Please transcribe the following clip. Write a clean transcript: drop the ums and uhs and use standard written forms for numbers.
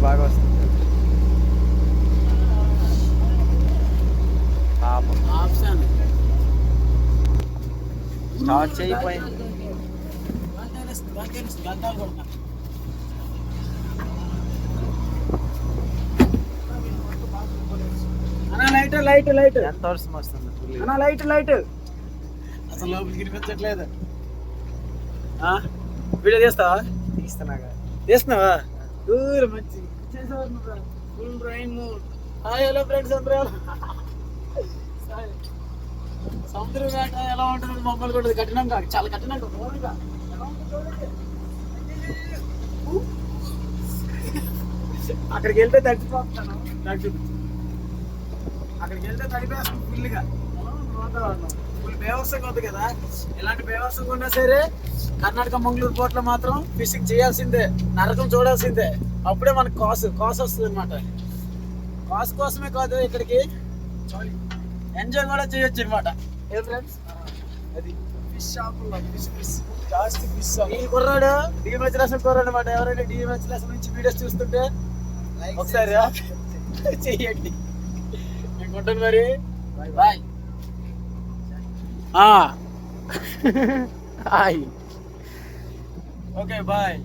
బాగా వస్తుంది. Option start చేయిపోయింది. లైట్ లైట్ లైట్ ఎంత వర్షం వస్తుంది. అన్నా లైట్ లైట్ అసలు లోపలికి వినిపించట్లేదు. వీడియో తీస్తావా? తీస్తున్నాగా. తీస్తున్నావా? దూరం మంచి full rain. Hi hello friends అందరూ. సముద్రం వేట ఎలా ఉంటుంది? మమ్మల్ని కూడా కఠినంగా, చాలా కఠినంగా ఘోరంగా ఎలా ఉంటుంది చూడండి. అక్కడికి వెళ్తే తడిచిపోతాను. అక్కడికి వెళ్తే తడిపేస్తాను ఫుల్గా. వాతావరణం ఫుల్ బేవర్సంగా ఉంది కదా. ఇలాంటి బేవర్సంగా ఉన్నా సరే కర్ణాటక మంగళూరు పోర్ట్లో మాత్రం ఫిషింగ్ చేయాల్సిందే, నరకం చూడాల్సిందే. అప్పుడే మనకు కాసు వస్తుంది అనమాట. కాసు కోసమే కాదు, ఇక్కడికి ఎంజాయ్ కూడా చేయొచ్చు అనమాట. ఏ ఫ్రెండ్స్, అది ఫిష్ షాపుల్లో ఫిష్ జాస్తి ఫిష్. ఈ కుర్రాడు డిఎంహెచ్ఎస్ కుర్రాడు అనమాట. ఎవరైనా డిఎంహెచ్ఎస్ నుంచి వీడియోస్ చూస్తుంటే ఒకసారి చెయ్యండి. మీకు ఉంటుంది మరి. బాయ్. హాయ్. Okay bye.